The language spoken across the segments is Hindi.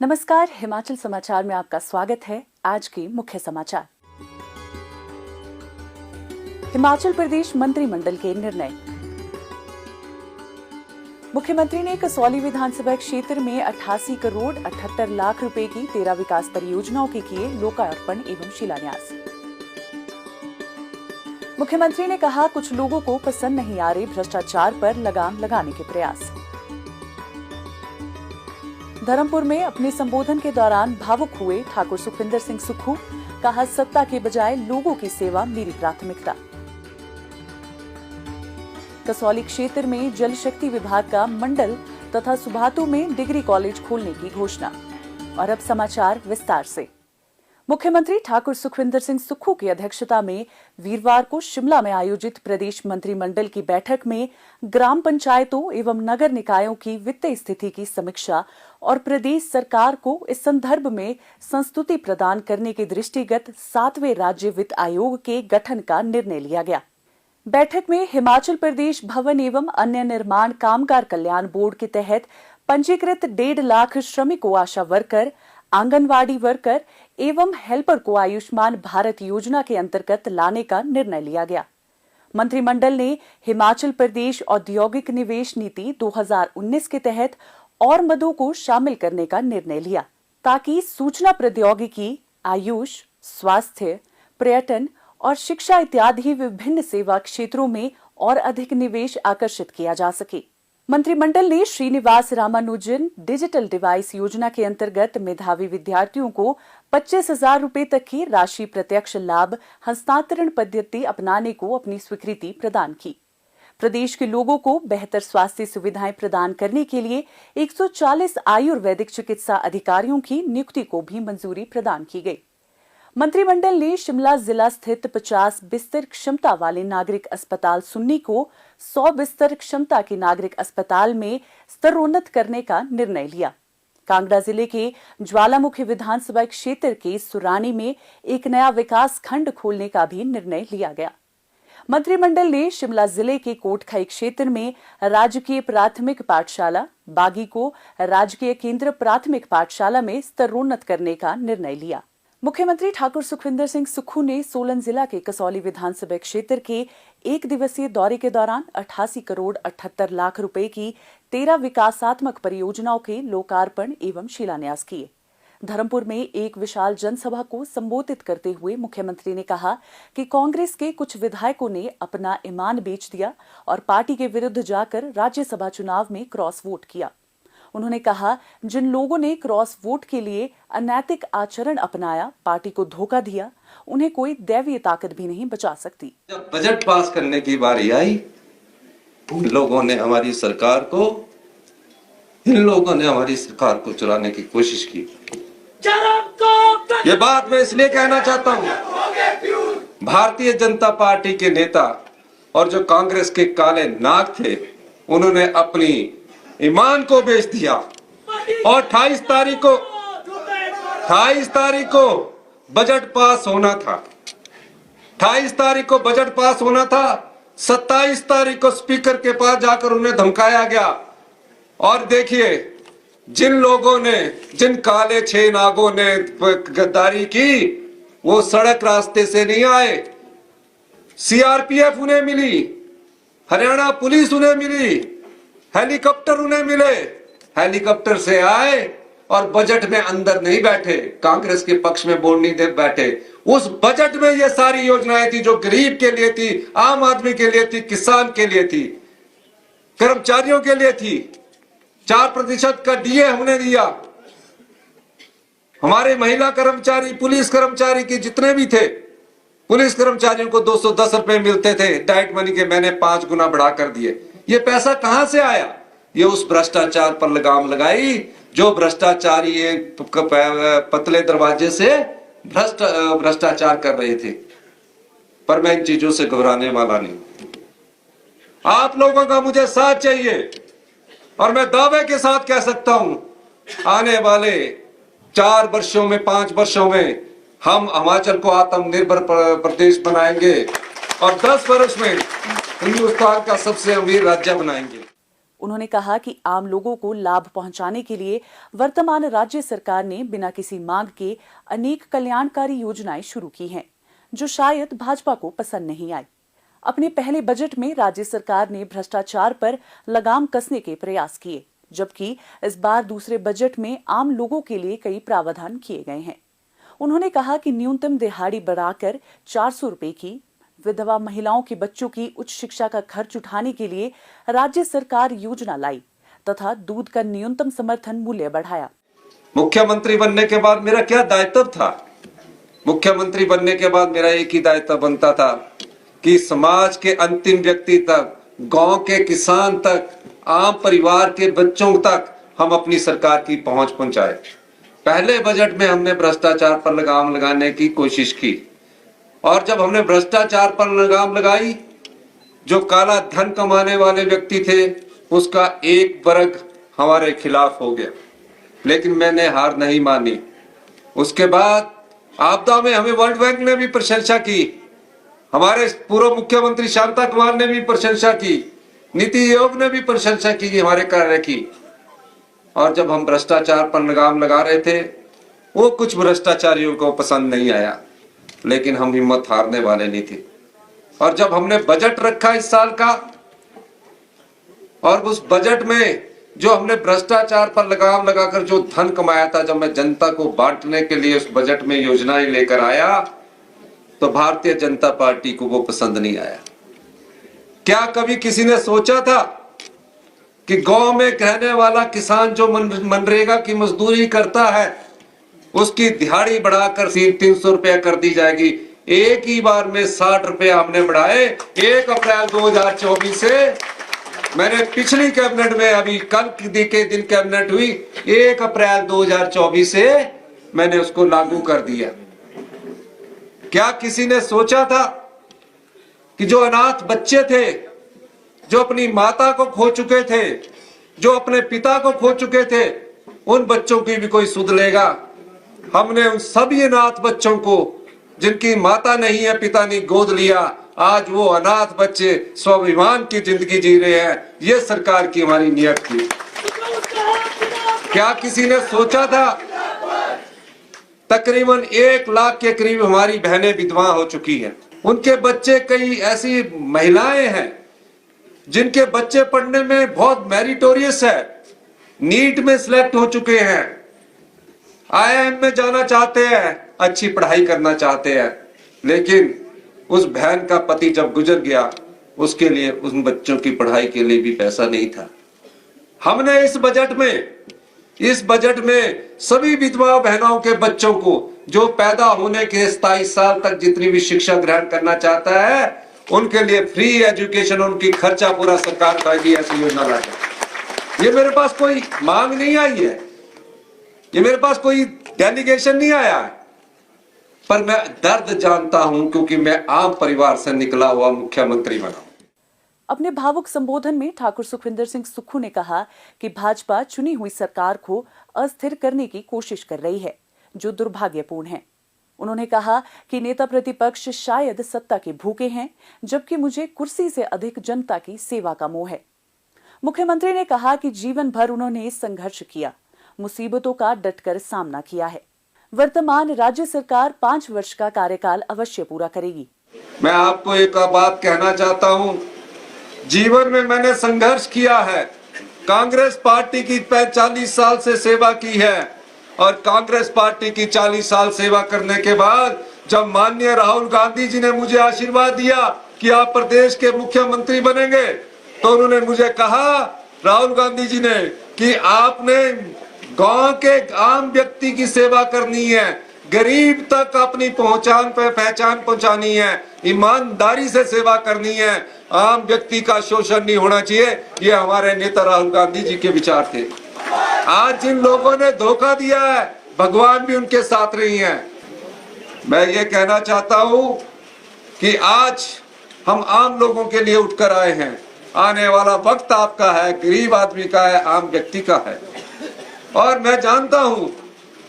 नमस्कार, हिमाचल समाचार में आपका स्वागत है। आज के मुख्य समाचार। हिमाचल प्रदेश मंत्रिमंडल के निर्णय। मुख्यमंत्री ने कसौली विधानसभा क्षेत्र में 88 करोड़ 78 लाख रुपए की 13 विकास परियोजनाओं के किए लोकार्पण एवं शिलान्यास। मुख्यमंत्री ने कहा, कुछ लोगों को पसंद नहीं आ रहे भ्रष्टाचार पर लगाम लगाने के प्रयास। धर्मपुर में अपने संबोधन के दौरान भावुक हुए ठाकुर सुखविंदर सिंह सुक्खू। कहा, सत्ता के बजाय लोगों की सेवा मेरी प्राथमिकता। कसौली क्षेत्र में जल शक्ति विभाग का मंडल तथा सुभातू में डिग्री कॉलेज खोलने की घोषणा। और अब समाचार विस्तार से। मुख्यमंत्री ठाकुर सुखविंदर सिंह सुक्खू की अध्यक्षता में वीरवार को शिमला में आयोजित प्रदेश मंत्रिमंडल की बैठक में ग्राम पंचायतों एवं नगर निकायों की वित्तीय स्थिति की समीक्षा और प्रदेश सरकार को इस संदर्भ में संस्तुति प्रदान करने के दृष्टिगत 7वें राज्य वित्त आयोग के गठन का निर्णय लिया गया। बैठक में हिमाचल प्रदेश भवन एवं अन्य निर्माण कामगार कल्याण बोर्ड के तहत पंजीकृत 1.5 लाख श्रमिकों, आशा वर्कर, आंगनवाड़ी वर्कर एवं हेल्पर को आयुष्मान भारत योजना के अंतर्गत लाने का निर्णय लिया गया। मंत्रिमंडल ने हिमाचल प्रदेश औद्योगिक निवेश नीति 2019 के तहत और मदों को शामिल करने का निर्णय लिया, ताकि सूचना प्रौद्योगिकी, आयुष, स्वास्थ्य, पर्यटन और शिक्षा इत्यादि विभिन्न सेवा क्षेत्रों में और अधिक निवेश आकर्षित किया जा सके। मंत्रिमंडल ने श्रीनिवास रामानुजन डिजिटल डिवाइस योजना के अंतर्गत मेधावी विद्यार्थियों को 25,000 रुपए तक की राशि प्रत्यक्ष लाभ हस्तांतरण पद्धति अपनाने को अपनी स्वीकृति प्रदान की। प्रदेश के लोगों को बेहतर स्वास्थ्य सुविधाएं प्रदान करने के लिए 140 आयुर्वेदिक चिकित्सा अधिकारियों की नियुक्ति को भी मंजूरी प्रदान की गई। मंत्रिमंडल ने शिमला जिला स्थित 50 बिस्तर क्षमता वाले नागरिक अस्पताल सुन्नी को 100 बिस्तर क्षमता के नागरिक अस्पताल में स्तरोन्नत करने का निर्णय लिया। कांगड़ा जिले के ज्वालामुखी विधानसभा क्षेत्र के सुरानी में एक नया विकास खंड खोलने का भी निर्णय लिया गया। मंत्रिमंडल ने शिमला जिले के कोटखाई क्षेत्र में राजकीय प्राथमिक पाठशाला बागी को राजकीय केंद्र प्राथमिक पाठशाला में स्तरोन्नत करने का निर्णय लिया। मुख्यमंत्री ठाकुर सुखविंदर सिंह सुक्खू ने सोलन जिला के कसौली विधानसभा क्षेत्र के एक दिवसीय दौरे के दौरान 88 करोड़ 78 लाख रुपए की 13 विकासात्मक परियोजनाओं के लोकार्पण एवं शिलान्यास किए। धर्मपुर में एक विशाल जनसभा को संबोधित करते हुए मुख्यमंत्री ने कहा कि कांग्रेस के कुछ विधायकों ने अपना ईमान बेच दिया और पार्टी के विरुद्ध जाकर राज्यसभा चुनाव में क्रॉस वोट किया। उन्होंने कहा, जिन लोगों ने क्रॉस वोट के लिए अनैतिक आचरण अपनाया, पार्टी को धोखा दिया, उन्हें कोई दैवीय ताकत भी नहीं बचा सकती। जब बजट पास करने की बारी आई, इन लोगों ने हमारी सरकार को चुराने की कोशिश की। ये बात मैं इसलिए कहना चाहता हूं, भारतीय जनता पार्टी के नेता और जो कांग्रेस के काले नाग थे, उन्होंने अपनी ईमान को बेच दिया और 28 तारीख को बजट पास होना था। 28 तारीख को बजट पास होना था। 27 तारीख को स्पीकर के पास जाकर उन्हें धमकाया गया। और देखिए, जिन काले 6 नागों ने गद्दारी की, वो सड़क रास्ते से नहीं आए। सीआरपीएफ उन्हें मिली, हरियाणा पुलिस उन्हें मिली, हेलीकॉप्टर उन्हें मिले। हेलीकॉप्टर से आए और बजट में अंदर नहीं बैठे, कांग्रेस के पक्ष में बोल नहीं दे बैठे। उस बजट में ये सारी योजनाएं थी जो गरीब के लिए थी, आम आदमी के लिए थी, किसान के लिए थी, कर्मचारियों के लिए थी। 4% का डीए हमने दिया। हमारे महिला कर्मचारी, पुलिस कर्मचारी के जितने भी थे, पुलिस कर्मचारियों को 210 रुपए मिलते थे, डाइट मनी के मैंने 5 गुना बढ़ा कर दिए। ये पैसा कहां से आया? ये उस भ्रष्टाचार पर लगाम लगाई जो भ्रष्टाचारी पतले दरवाजे से भ्रष्टाचार कर रहे थे। पर मैं इन चीजों से घबराने वाला नहीं। आप लोगों का मुझे साथ चाहिए और मैं दावे के साथ कह सकता हूं, आने वाले 4 वर्षों में, 5 वर्षों में हम हिमाचल को आत्मनिर्भर प्रदेश बनाएंगे और 10 वर्ष में हिंदुस्तान का सबसे अमीर राज्य बनाएंगे। उन्होंने कहा कि आम लोगों को लाभ पहुंचाने के लिए वर्तमान राज्य सरकार ने बिना किसी मांग के अनेक कल्याणकारी योजनाएं शुरू की हैं, जो शायद भाजपा को पसंद नहीं आई। अपने पहले बजट में राज्य सरकार ने भ्रष्टाचार पर लगाम कसने के प्रयास किए, जबकि इस बार दूसरे बजट में आम लोगों के लिए कई प्रावधान किए गए हैं। उन्होंने कहा कि न्यूनतम दिहाड़ी बढ़ाकर 400 रुपए की, विधवा महिलाओं के बच्चों की उच्च शिक्षा का खर्च उठाने के लिए राज्य सरकार योजना लाई तथा दूध का न्यूनतम समर्थन मूल्य बढ़ाया। मुख्यमंत्री बनने के बाद मेरा क्या दायित्व था? मुख्यमंत्री बनने के बाद मेरा एक ही दायित्व बनता था कि समाज के अंतिम व्यक्ति तक, गांव के किसान तक, आम परिवार के बच्चों तक हम अपनी सरकार की पहुंच पहुंचाए। पहले बजट में हमने भ्रष्टाचार पर लगाम लगाने की कोशिश की, और जब हमने भ्रष्टाचार पर लगाम लगाई, जो काला धन कमाने वाले व्यक्ति थे उसका एक वर्ग हमारे खिलाफ हो गया, लेकिन मैंने हार नहीं मानी। उसके बाद आपदा में हमें वर्ल्ड बैंक ने भी प्रशंसा की, हमारे पूर्व मुख्यमंत्री शांता कुमार ने भी प्रशंसा की, नीति आयोग ने भी प्रशंसा की हमारे कार्य की। और जब हम भ्रष्टाचार पर लगाम लगा रहे थे, वो कुछ भ्रष्टाचारियों को पसंद नहीं आया, लेकिन हम हिम्मत हारने वाले नहीं थे। और जब हमने बजट रखा इस साल का, और उस बजट में जो हमने भ्रष्टाचार पर लगाम लगाकर जो धन कमाया था, जब मैं जनता को बांटने के लिए उस बजट में योजनाएं लेकर आया, तो भारतीय जनता पार्टी को वो पसंद नहीं आया। क्या कभी किसी ने सोचा था कि गांव में रहने वाला किसान जो मनरेगा की मजदूरी करता है, उसकी दिहाड़ी बढ़ाकर 300 रुपया कर दी जाएगी? एक ही बार में 60 रुपया हमने बढ़ाए 1 अप्रैल 2024 से। मैंने पिछली कैबिनेट में, अभी कल के दिन कैबिनेट हुई, 1 अप्रैल 2024 से मैंने उसको लागू कर दिया। क्या किसी ने सोचा था कि जो अनाथ बच्चे थे, जो अपनी माता को खो चुके थे, जो अपने पिता को खो चुके थे, उन बच्चों की भी कोई सुध लेगा? हमने उन सभी अनाथ बच्चों को, जिनकी माता नहीं है, पिता ने गोद लिया, आज वो अनाथ बच्चे स्वाभिमान की जिंदगी जी रहे हैं। ये सरकार की हमारी नीयत थी। क्या किसी ने सोचा था? तकरीबन 1 लाख के करीब हमारी बहनें विधवा हो चुकी हैं, उनके बच्चे, कई ऐसी महिलाएं हैं जिनके बच्चे पढ़ने में बहुत मेरिटोरियस है, नीट में सिलेक्ट हो चुके हैं, IIM में जाना चाहते हैं, अच्छी पढ़ाई करना चाहते हैं, लेकिन उस बहन का पति जब गुजर गया, उसके लिए, उन बच्चों की पढ़ाई के लिए भी पैसा नहीं था। हमने इस बजट में सभी विधवा बहनों के बच्चों को, जो पैदा होने के 27 साल तक जितनी भी शिक्षा ग्रहण करना चाहता है, उनके लिए फ्री एजुकेशन, उनकी खर्चा पूरा सरकार उठाएगी, ऐसी योजना लाएगी। ये मेरे पास कोई मांग नहीं आई है, ये मेरे पास कोई डेलीगेशन नहीं आया है, पर मैं दर्द जानता हूं, क्योंकि मैं आम परिवार से निकला हुआ मुख्यमंत्री बना। अपने भावुक संबोधन में ठाकुर सुखविंदर सिंह सुक्खू ने कहा कि भाजपा चुनी हुई सरकार को अस्थिर करने की कोशिश कर रही है, जो दुर्भाग्यपूर्ण है। उन्होंने कहा कि नेता प्रतिपक्ष शायद सत्ता के भूखे हैं, जबकि मुझे कुर्सी से अधिक जनता की सेवा का मोह है। मुख्यमंत्री ने कहा कि जीवन भर उन्होंने संघर्ष किया, मुसीबतों का डटकर सामना किया है। वर्तमान राज्य सरकार 5 वर्ष का कार्यकाल अवश्य पूरा करेगी। मैं आपको एक बात कहना चाहता हूं, जीवन में मैंने संघर्ष किया है, कांग्रेस पार्टी की 40 साल से सेवा की है, और कांग्रेस पार्टी की 40 साल सेवा करने के बाद जब माननीय राहुल गांधी जी ने मुझे आशीर्वाद दिया कि आप प्रदेश के मुख्यमंत्री बनेंगे, तो उन्होंने मुझे कहा, राहुल गांधी जी ने, कि आपने गांव के आम व्यक्ति की सेवा करनी है, गरीब तक अपनी पहचान पहुंचानी है, ईमानदारी से सेवा करनी है, आम व्यक्ति का शोषण नहीं होना चाहिए। ये हमारे नेता राहुल गांधी जी के विचार थे। आज जिन लोगों ने धोखा दिया है, भगवान भी उनके साथ नहीं है। मैं ये कहना चाहता हूं कि आज हम आम लोगों के लिए उठकर आए हैं। आने वाला वक्त आपका है, गरीब आदमी का है, आम व्यक्ति का है। और मैं जानता हूं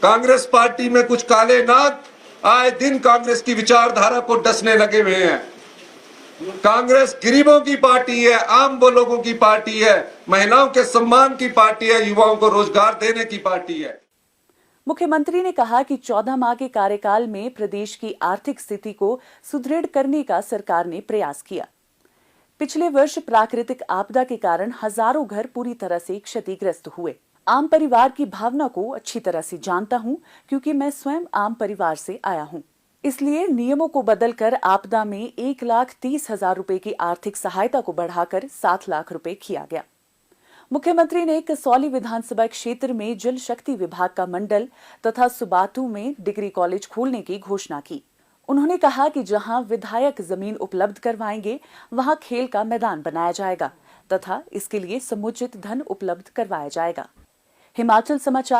कांग्रेस पार्टी में कुछ काले नाग आए दिन कांग्रेस की विचारधारा को डसने लगे हुए हैं। कांग्रेस गरीबों की पार्टी है, आम लोगों की पार्टी है, महिलाओं के सम्मान की पार्टी है, युवाओं को रोजगार देने की पार्टी है। मुख्यमंत्री ने कहा कि 14 माह के कार्यकाल में प्रदेश की आर्थिक स्थिति को सुदृढ़ करने का सरकार ने प्रयास किया। पिछले वर्ष प्राकृतिक आपदा के कारण हजारों घर पूरी तरह से क्षतिग्रस्त हुए। आम परिवार की भावना को अच्छी तरह से जानता हूं, क्योंकि मैं स्वयं आम परिवार से आया हूं। इसलिए नियमों को बदलकर आपदा में 1,30,000 रुपए की आर्थिक सहायता को बढ़ाकर 7 लाख रुपए किया गया। मुख्यमंत्री ने कसौली विधानसभा क्षेत्र में जल शक्ति विभाग का मंडल तथा सुबाथू में डिग्री कॉलेज खोलने की घोषणा की। उन्होंने कहा कि जहां विधायक जमीन उपलब्ध करवाएंगे, वहां खेल का मैदान बनाया जाएगा तथा इसके लिए समुचित धन उपलब्ध करवाया जाएगा। हिमाचल समाचार